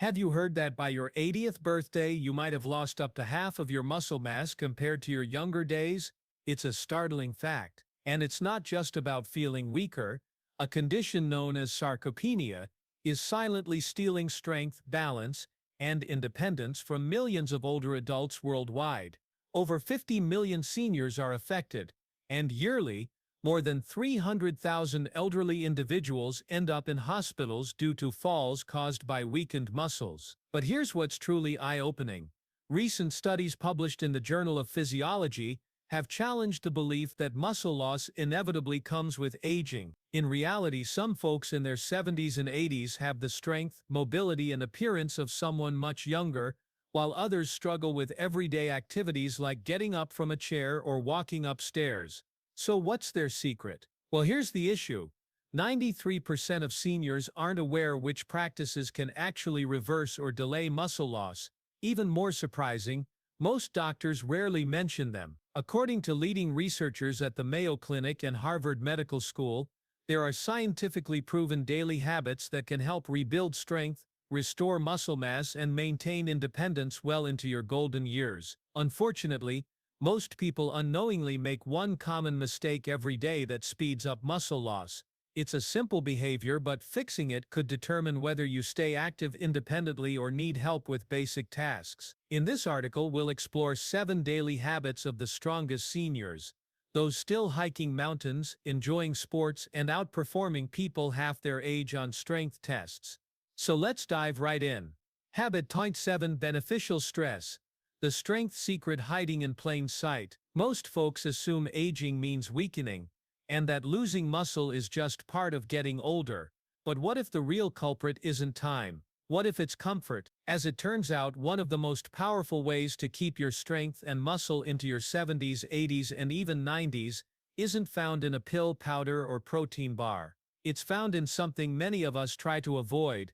Have you heard that by your 80th birthday you might have lost up to half of your muscle mass compared to your younger days? It's a startling fact. And it's not just about feeling weaker. A condition known as sarcopenia is silently stealing strength, balance, and independence from millions of older adults worldwide. Over 50 million seniors are affected, and yearly, more than 300,000 elderly individuals end up in hospitals due to falls caused by weakened muscles. But here's what's truly eye-opening. Recent studies published in the Journal of Physiology have challenged the belief that muscle loss inevitably comes with aging. In reality, some folks in their 70s and 80s have the strength, mobility, and appearance of someone much younger, while others struggle with everyday activities like getting up from a chair or walking upstairs. So what's their secret? Well, here's the issue. 93% of seniors aren't aware which practices can actually reverse or delay muscle loss. Even more surprising, most doctors rarely mention them. According to leading researchers at the Mayo Clinic and Harvard Medical School, there are scientifically proven daily habits that can help rebuild strength, restore muscle mass, and maintain independence well into your golden years. Unfortunately, most people unknowingly make one common mistake every day that speeds up muscle loss. It's a simple behavior, but fixing it could determine whether you stay active independently or need help with basic tasks. In this article, we'll explore 7 daily habits of the strongest seniors, those still hiking mountains, enjoying sports, and outperforming people half their age on strength tests. So let's dive right in. Habit point 7: Beneficial stress. The strength secret hiding in plain sight. Most folks assume aging means weakening, and that losing muscle is just part of getting older. But what if the real culprit isn't time? What if it's comfort? As it turns out, one of the most powerful ways to keep your strength and muscle into your 70s, 80s, and even 90s isn't found in a pill, powder, or protein bar. It's found in something many of us try to avoid: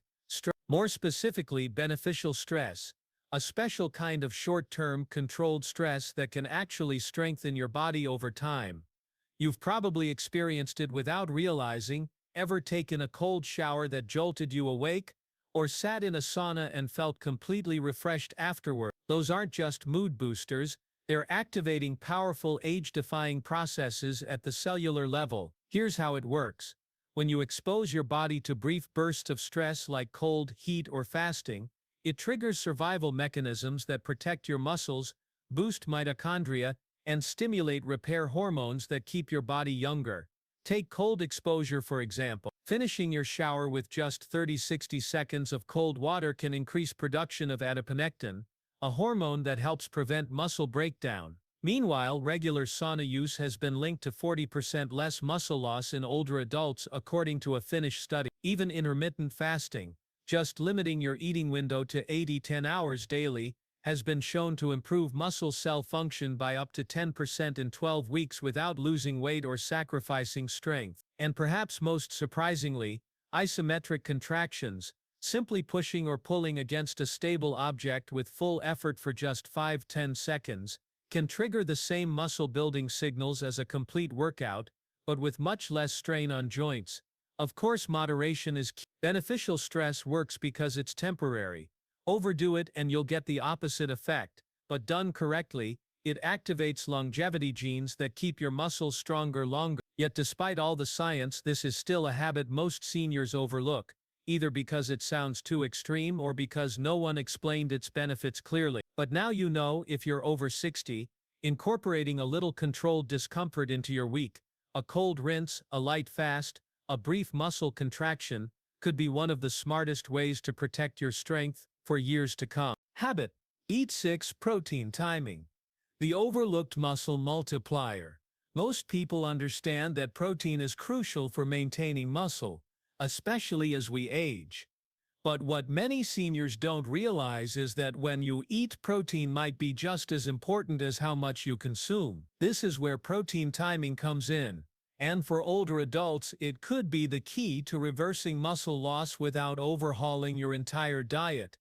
more specifically, beneficial stress. A special kind of short-term, controlled stress that can actually strengthen your body over time. You've probably experienced it without realizing. Ever taken a cold shower that jolted you awake? Or sat in a sauna and felt completely refreshed afterward? Those aren't just mood boosters, they're activating powerful age-defying processes at the cellular level. Here's how it works. When you expose your body to brief bursts of stress like cold, heat, or fasting, it triggers survival mechanisms that protect your muscles, boost mitochondria, and stimulate repair hormones that keep your body younger. Take cold exposure for example. Finishing your shower with just 30-60 seconds of cold water can increase production of adiponectin, a hormone that helps prevent muscle breakdown. Meanwhile, regular sauna use has been linked to 40% less muscle loss in older adults, according to a Finnish study. Even intermittent fasting, just limiting your eating window to 8-10 hours daily, has been shown to improve muscle cell function by up to 10% in 12 weeks without losing weight or sacrificing strength. And perhaps most surprisingly, isometric contractions, simply pushing or pulling against a stable object with full effort for just 5-10 seconds, can trigger the same muscle-building signals as a complete workout, but with much less strain on joints. Of course, moderation is key. Beneficial stress works because it's temporary. Overdo it and you'll get the opposite effect, but done correctly, it activates longevity genes that keep your muscles stronger longer. Yet despite all the science, this is still a habit most seniors overlook, either because it sounds too extreme or because no one explained its benefits clearly. But now you know. If you're over 60, incorporating a little controlled discomfort into your week, a cold rinse, a light fast, a brief muscle contraction, could be one of the smartest ways to protect your strength for years to come. Habit: Eat 6. Protein timing. The overlooked muscle multiplier. Most people understand that protein is crucial for maintaining muscle, especially as we age. But what many seniors don't realize is that when you eat, protein might be just as important as how much you consume. This is where protein timing comes in. And for older adults, it could be the key to reversing muscle loss without overhauling your entire diet.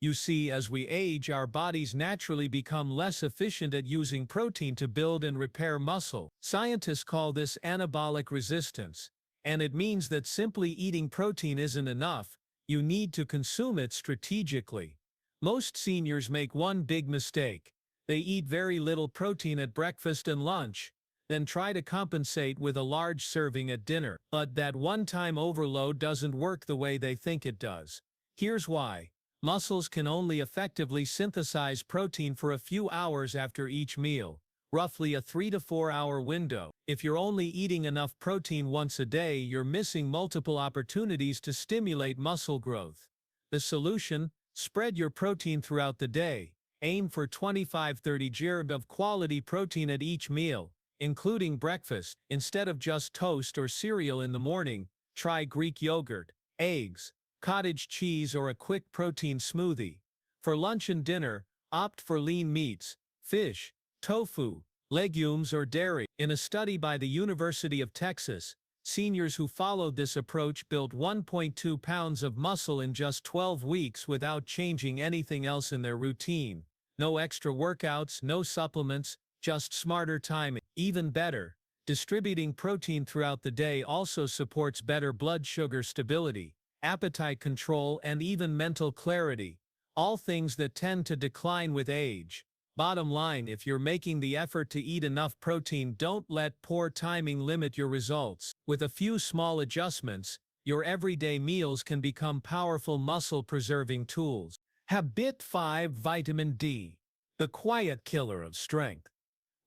You see, as we age, our bodies naturally become less efficient at using protein to build and repair muscle. Scientists call this anabolic resistance, and it means that simply eating protein isn't enough. You need to consume it strategically. Most seniors make one big mistake. They eat very little protein at breakfast and lunch, then try to compensate with a large serving at dinner. But that one-time overload doesn't work the way they think it does. Here's why. Muscles can only effectively synthesize protein for a few hours after each meal, roughly a 3 to 4 hour window. If you're only eating enough protein once a day, you're missing multiple opportunities to stimulate muscle growth. The solution? Spread your protein throughout the day. Aim for 25-30 grams of quality protein at each meal, including breakfast. Instead of just toast or cereal in the morning, try Greek yogurt, eggs, cottage cheese, or a quick protein smoothie. For lunch and dinner, opt for lean meats, fish, tofu, legumes, or dairy. In a study by the University of Texas, seniors who followed this approach built 1.2 pounds of muscle in just 12 weeks without changing anything else in their routine. No extra workouts, no supplements, just smarter timing. Even better, distributing protein throughout the day also supports better blood sugar stability, appetite control, and even mental clarity, all things that tend to decline with age. Bottom line, if you're making the effort to eat enough protein, don't let poor timing limit your results. With a few small adjustments, your everyday meals can become powerful muscle-preserving tools. Habit 5. Vitamin D, the quiet killer of strength.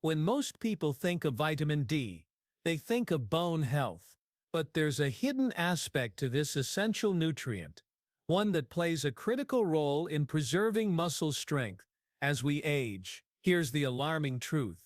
When most people think of vitamin D, they think of bone health. But there's a hidden aspect to this essential nutrient, one that plays a critical role in preserving muscle strength as we age. Here's the alarming truth.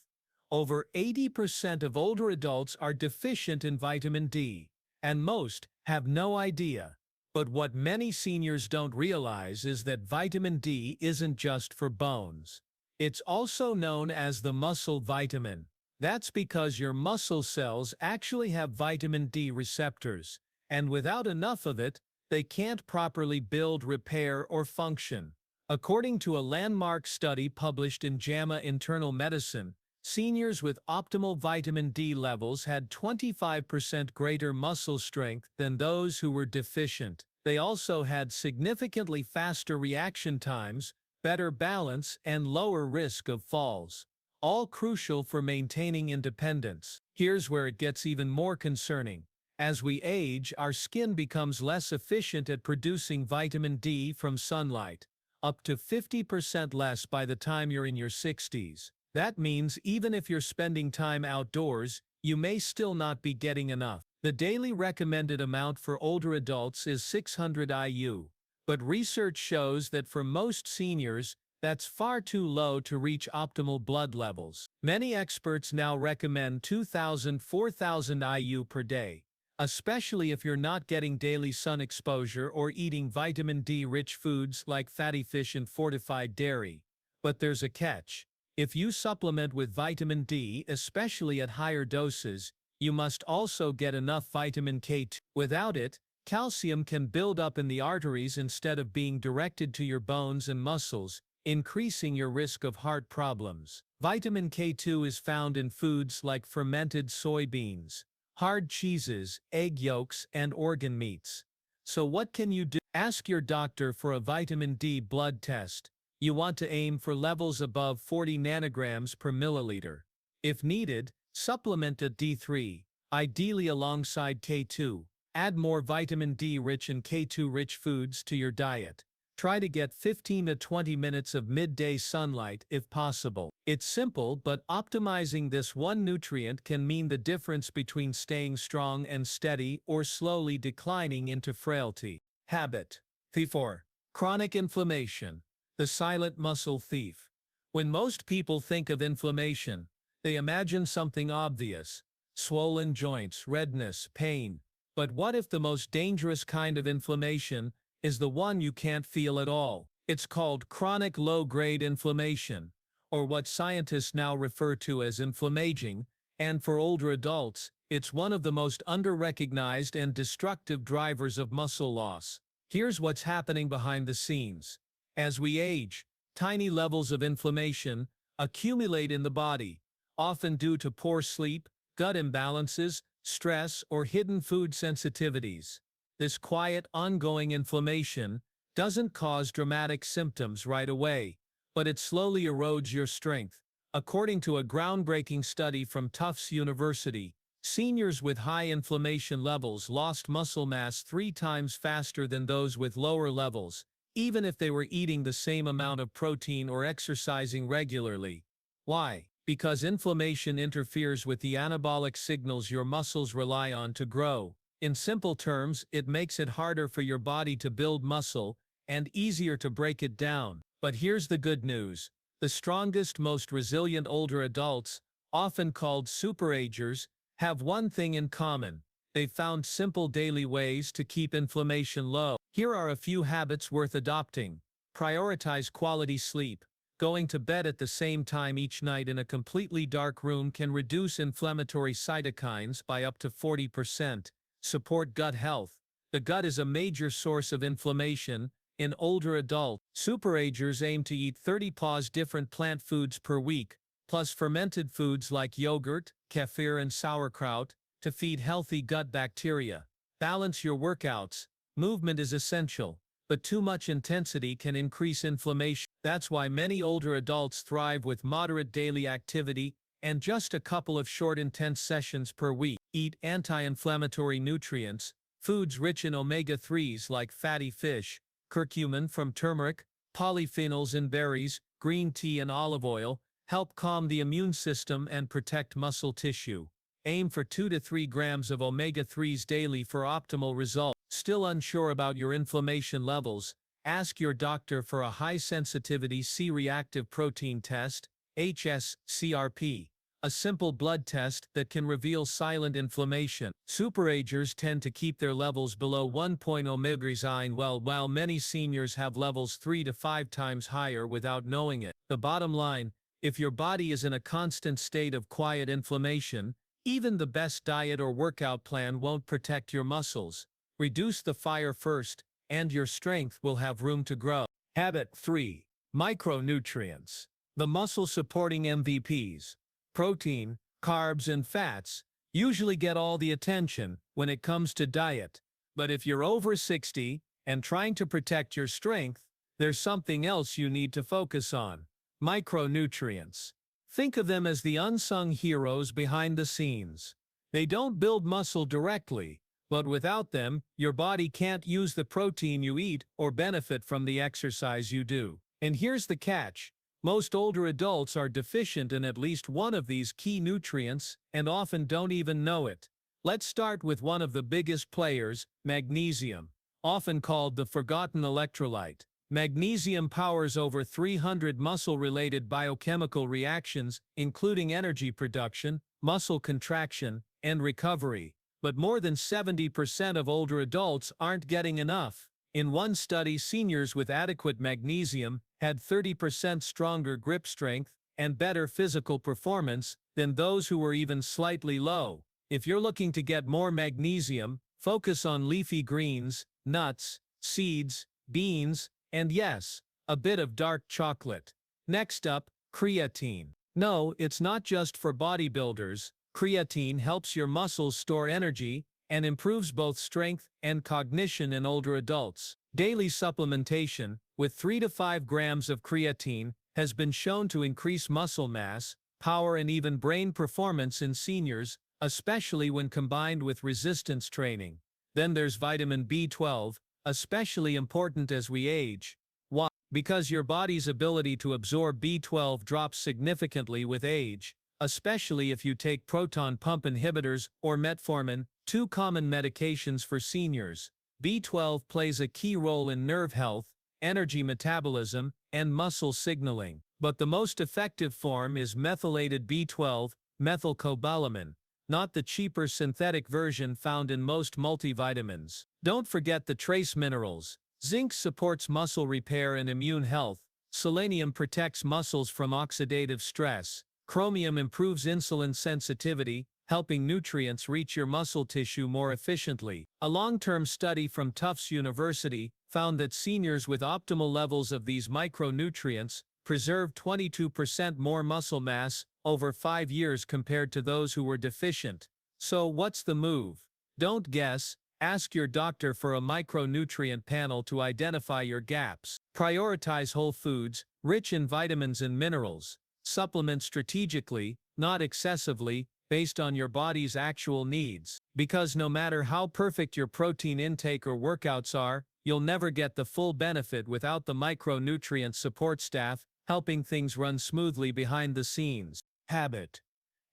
Over 80% of older adults are deficient in vitamin D, and most have no idea. But what many seniors don't realize is that vitamin D isn't just for bones. It's also known as the muscle vitamin. That's because your muscle cells actually have vitamin D receptors, and without enough of it, they can't properly build, repair, or function. According to a landmark study published in JAMA Internal Medicine, seniors with optimal vitamin D levels had 25% greater muscle strength than those who were deficient. They also had significantly faster reaction times, better balance, and lower risk of falls. All crucial for maintaining independence. Here's where it gets even more concerning. As we age, our skin becomes less efficient at producing vitamin D from sunlight, up to 50% less by the time you're in your 60s. That means even if you're spending time outdoors, you may still not be getting enough. The daily recommended amount for older adults is 600 IU, but research shows that for most seniors, that's far too low to reach optimal blood levels. Many experts now recommend 2,000–4,000 IU per day, especially if you're not getting daily sun exposure or eating vitamin D-rich foods like fatty fish and fortified dairy. But there's a catch. If you supplement with vitamin D, especially at higher doses, you must also get enough vitamin K2. Without it, calcium can build up in the arteries instead of being directed to your bones and muscles, increasing your risk of heart problems. Vitamin K2 is found in foods like fermented soybeans, hard cheeses, egg yolks, and organ meats. So what can you do? Ask your doctor for a vitamin D blood test. You want to aim for levels above 40 nanograms per milliliter. If needed, supplement a D3, ideally alongside K2. Add more vitamin D-rich and K2-rich foods to your diet. Try to get 15 to 20 minutes of midday sunlight if possible. It's simple, but optimizing this one nutrient can mean the difference between staying strong and steady or slowly declining into frailty. Habit 4. Chronic inflammation, the silent muscle thief. When most people think of inflammation, they imagine something obvious: swollen joints, redness, pain. But what if the most dangerous kind of inflammation is the one you can't feel at all? It's called chronic low-grade inflammation, or what scientists now refer to as inflammaging, and for older adults, it's one of the most under-recognized and destructive drivers of muscle loss. Here's what's happening behind the scenes. As we age, tiny levels of inflammation accumulate in the body, often due to poor sleep, gut imbalances, stress, or hidden food sensitivities. This quiet, ongoing inflammation doesn't cause dramatic symptoms right away, but it slowly erodes your strength. According to a groundbreaking study from Tufts University, seniors with high inflammation levels lost muscle mass 3 times faster than those with lower levels, even if they were eating the same amount of protein or exercising regularly. Why? Because inflammation interferes with the anabolic signals your muscles rely on to grow. In simple terms, it makes it harder for your body to build muscle and easier to break it down. But here's the good news. The strongest, most resilient older adults, often called super-agers, have one thing in common. They've found simple daily ways to keep inflammation low. Here are a few habits worth adopting. Prioritize quality sleep. Going to bed at the same time each night in a completely dark room can reduce inflammatory cytokines by up to 40%. Support gut health. The gut is a major source of inflammation. In older adults, super-agers aim to eat 30 different plant foods per week, plus fermented foods like yogurt, kefir and sauerkraut, to feed healthy gut bacteria. Balance your workouts. Movement is essential, but too much intensity can increase inflammation. That's why many older adults thrive with moderate daily activity and just a couple of short intense sessions per week. Eat anti-inflammatory nutrients, foods rich in omega-3s like fatty fish, curcumin from turmeric, polyphenols in berries, green tea and olive oil, help calm the immune system and protect muscle tissue. Aim for 2 to 3 grams of omega-3s daily for optimal results. Still unsure about your inflammation levels? Ask your doctor for a high-sensitivity C-reactive protein test, HSCRP, a simple blood test that can reveal silent inflammation. Super-agers tend to keep their levels below 1.0 mg while many seniors have levels 3 to 5 times higher without knowing it. The bottom line, if your body is in a constant state of quiet inflammation, even the best diet or workout plan won't protect your muscles. Reduce the fire first, and your strength will have room to grow. Habit 3. Micronutrients. The muscle-supporting MVPs, protein, carbs, and fats, usually get all the attention when it comes to diet. But if you're over 60 and trying to protect your strength, there's something else you need to focus on. Micronutrients. Think of them as the unsung heroes behind the scenes. They don't build muscle directly, but without them, your body can't use the protein you eat or benefit from the exercise you do. And here's the catch. Most older adults are deficient in at least one of these key nutrients and often don't even know it. Let's start with one of the biggest players, magnesium. Often called the forgotten electrolyte. Magnesium powers over 300 muscle-related biochemical reactions, including energy production, muscle contraction, and recovery. But more than 70% of older adults aren't getting enough. In one study, seniors with adequate magnesium had 30% stronger grip strength and better physical performance than those who were even slightly low. If you're looking to get more magnesium, focus on leafy greens, nuts, seeds, beans, and yes, a bit of dark chocolate. Next up, creatine. No, it's not just for bodybuilders. Creatine helps your muscles store energy and improves both strength and cognition in older adults. Daily supplementation, with 3 to 5 grams of creatine, has been shown to increase muscle mass, power and even brain performance in seniors, especially when combined with resistance training. Then there's vitamin B12, especially important as we age. Why? Because your body's ability to absorb B12 drops significantly with age, especially if you take proton pump inhibitors or metformin, 2 common medications for seniors. B12 plays a key role in nerve health, energy metabolism, and muscle signaling. But the most effective form is methylated B12, methylcobalamin, not the cheaper synthetic version found in most multivitamins. Don't forget the trace minerals. Zinc supports muscle repair and immune health. Selenium protects muscles from oxidative stress. Chromium improves insulin sensitivity, helping nutrients reach your muscle tissue more efficiently. A long-term study from Tufts University found that seniors with optimal levels of these micronutrients preserved 22% more muscle mass over 5 years compared to those who were deficient. So what's the move? Don't guess, Ask your doctor for a micronutrient panel to identify your gaps. Prioritize whole foods, rich in vitamins and minerals. Supplement strategically, not excessively, based on your body's actual needs. Because no matter how perfect your protein intake or workouts are, you'll never get the full benefit without the micronutrient support staff, helping things run smoothly behind the scenes. Habit.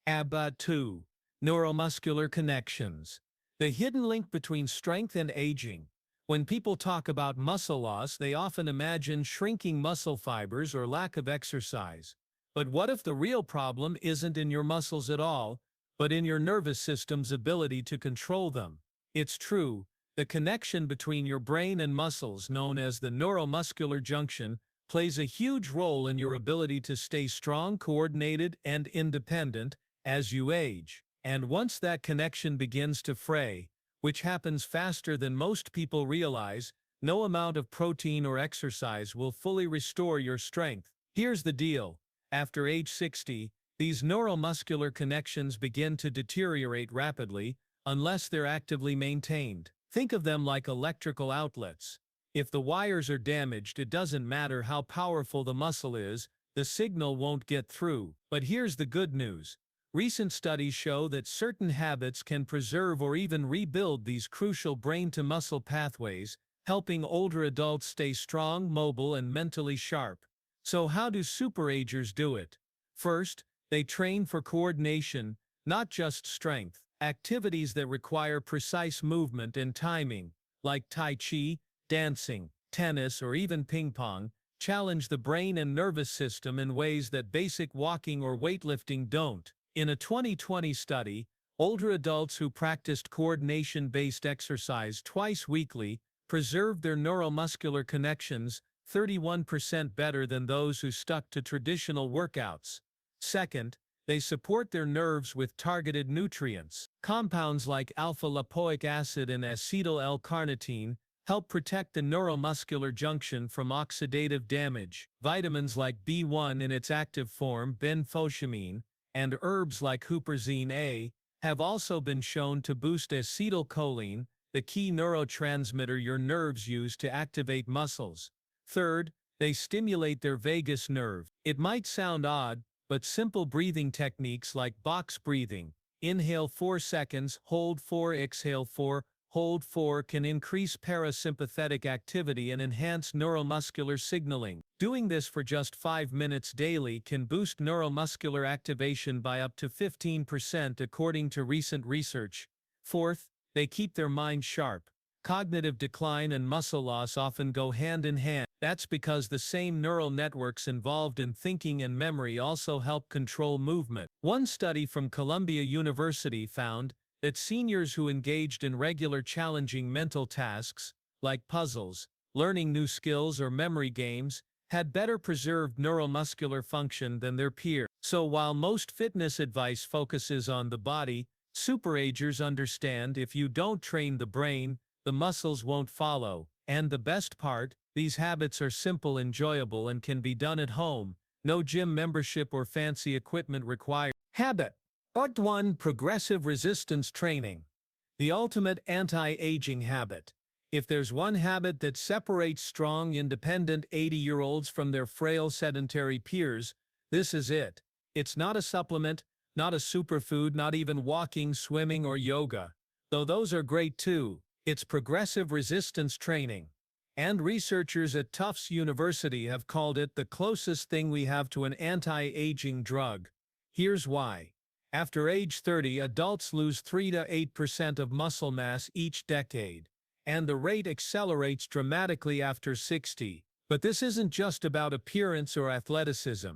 Habit 2. Neuromuscular connections. The hidden link between strength and aging. When people talk about muscle loss, they often imagine shrinking muscle fibers or lack of exercise. But what if the real problem isn't in your muscles at all, but in your nervous system's ability to control them? It's true, the connection between your brain and muscles, known as the neuromuscular junction, plays a huge role in your ability to stay strong, coordinated, and independent as you age. And once that connection begins to fray, which happens faster than most people realize, no amount of protein or exercise will fully restore your strength. Here's the deal. After age 60, these neuromuscular connections begin to deteriorate rapidly unless they're actively maintained. Think of them like electrical outlets. If the wires are damaged, it doesn't matter how powerful the muscle is, the signal won't get through. But here's the good news. Recent studies show that certain habits can preserve or even rebuild these crucial brain-to-muscle pathways, helping older adults stay strong, mobile, and mentally sharp. So how do super-agers do it? First, they train for coordination, not just strength. Activities that require precise movement and timing, like Tai Chi, dancing, tennis, or even ping pong, challenge the brain and nervous system in ways that basic walking or weightlifting don't. In a 2020 study, older adults who practiced coordination-based exercise twice weekly preserved their neuromuscular connections 31% better than those who stuck to traditional workouts. Second, they support their nerves with targeted nutrients. Compounds like alpha-lipoic acid and acetyl L-carnitine help protect the neuromuscular junction from oxidative damage. Vitamins like B1 in its active form, benfotiamine, and herbs like huperzine A have also been shown to boost acetylcholine, the key neurotransmitter your nerves use to activate muscles. Third, they stimulate their vagus nerve. It might sound odd, but simple breathing techniques like box breathing, inhale 4 seconds, hold 4, exhale 4, hold 4 can increase parasympathetic activity and enhance neuromuscular signaling. Doing this for just 5 minutes daily can boost neuromuscular activation by up to 15% according to recent research. Fourth, they keep their mind sharp. Cognitive decline and muscle loss often go hand in hand. That's because the same neural networks involved in thinking and memory also help control movement. One study from Columbia University found that seniors who engaged in regular challenging mental tasks, like puzzles, learning new skills, or memory games, had better preserved neuromuscular function than their peers. So while most fitness advice focuses on the body, super-agers understand if you don't train the brain, the muscles won't follow. And the best part, these habits are simple, enjoyable, and can be done at home. No gym membership or fancy equipment required. Habit. Part 1. Progressive resistance training. The ultimate anti-aging habit. If there's one habit that separates strong, independent 80-year-olds from their frail, sedentary peers, this is it. It's not a supplement, not a superfood, not even walking, swimming, or yoga. Though those are great too. It's progressive resistance training. And researchers at Tufts University have called it the closest thing we have to an anti-aging drug. Here's why. After age 30, adults lose 3 to 8% of muscle mass each decade, and the rate accelerates dramatically after 60. But this isn't just about appearance or athleticism.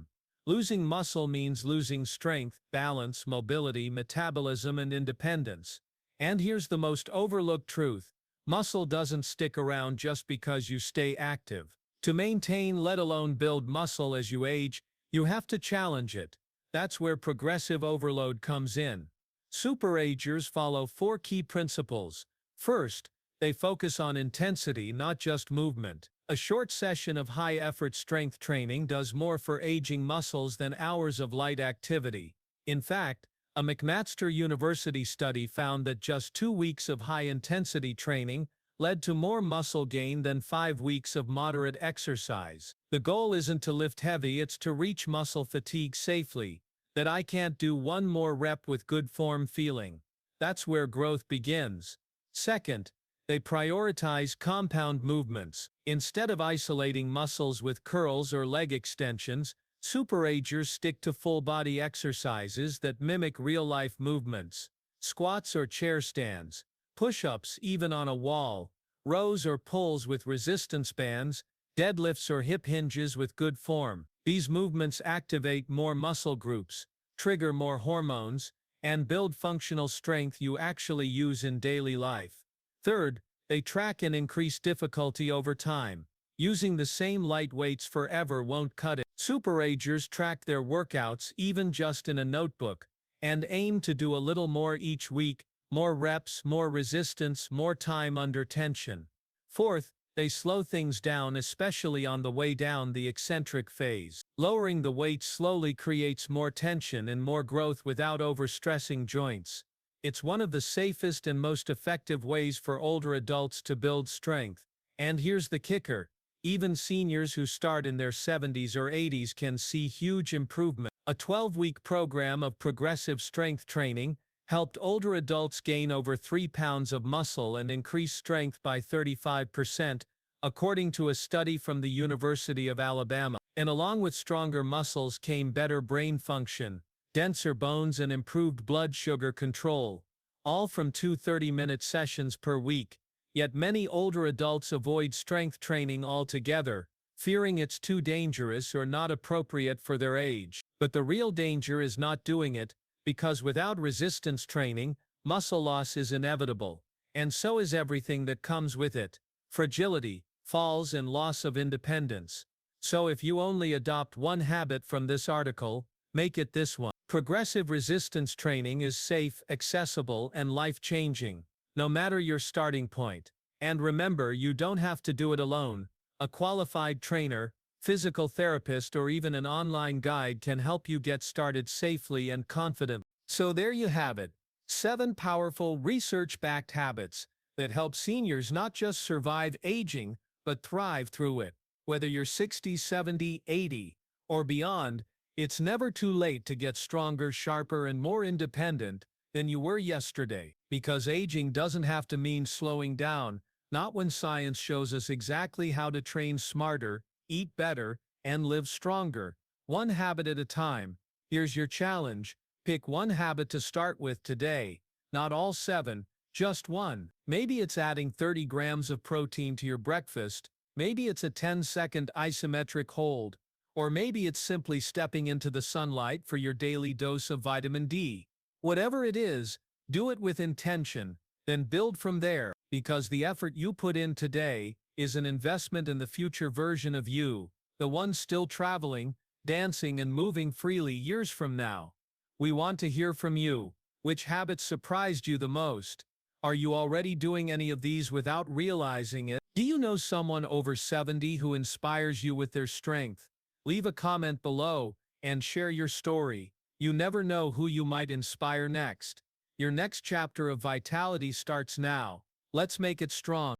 Losing muscle means losing strength, balance, mobility, metabolism, and independence. And here's the most overlooked truth. Muscle doesn't stick around just because you stay active. To maintain, let alone build muscle as you age, you have to challenge it. That's where progressive overload comes in. Super-agers follow 4 key principles. First, they focus on intensity, not just movement. A short session of high-effort strength training does more for aging muscles than hours of light activity. In fact, A McMaster University study found that just 2 weeks of high-intensity training led to more muscle gain than 5 weeks of moderate exercise. The goal isn't to lift heavy, it's to reach muscle fatigue safely, that I can't do one more rep with good form feeling. That's where growth begins. Second, they prioritize compound movements. Instead of isolating muscles with curls or leg extensions, super-agers stick to full-body exercises that mimic real-life movements. Squats or chair stands, push-ups even on a wall, rows or pulls with resistance bands, deadlifts or hip hinges with good form. These movements activate more muscle groups, trigger more hormones, and build functional strength you actually use in daily life. Third, they track and increase difficulty over time. Using the same light weights forever won't cut it. Super-agers track their workouts even just in a notebook, and aim to do a little more each week, more reps, more resistance, more time under tension. Fourth, they slow things down, especially on the way down the eccentric phase. Lowering the weight slowly creates more tension and more growth without overstressing joints. It's one of the safest and most effective ways for older adults to build strength. And here's the kicker. Even seniors who start in their 70s or 80s can see huge improvement. A 12-week program of progressive strength training helped older adults gain over 3 pounds of muscle and increase strength by 35%, according to a study from the University of Alabama. And along with stronger muscles came better brain function, denser bones, and improved blood sugar control, all from 2 30-minute sessions per week. Yet many older adults avoid strength training altogether, fearing it's too dangerous or not appropriate for their age. But the real danger is not doing it, because without resistance training, muscle loss is inevitable, and so is everything that comes with it: fragility, falls, and loss of independence. So if you only adopt one habit from this article, make it this one. Progressive resistance training is safe, accessible, and life-changing, no matter your starting point. And remember, you don't have to do it alone. A qualified trainer, physical therapist, or even an online guide can help you get started safely and confidently. So there you have it. 7 powerful research-backed habits that help seniors not just survive aging, but thrive through it. Whether you're 60, 70, 80, or beyond, it's never too late to get stronger, sharper, and more independent than you were yesterday. Because aging doesn't have to mean slowing down, not when science shows us exactly how to train smarter, eat better, and live stronger. One habit at a time. Here's your challenge. Pick one habit to start with today. Not all 7, just one. Maybe it's adding 30 grams of protein to your breakfast. Maybe it's a 10-second isometric hold. Or maybe it's simply stepping into the sunlight for your daily dose of vitamin D. Whatever it is, do it with intention, then build from there, because the effort you put in today is an investment in the future version of you, the one still traveling, dancing, and moving freely years from now. We want to hear from you. Which habits surprised you the most? Are you already doing any of these without realizing it? Do you know someone over 70 who inspires you with their strength? Leave a comment below and share your story. You never know who you might inspire next. Your next chapter of vitality starts now. Let's make it strong.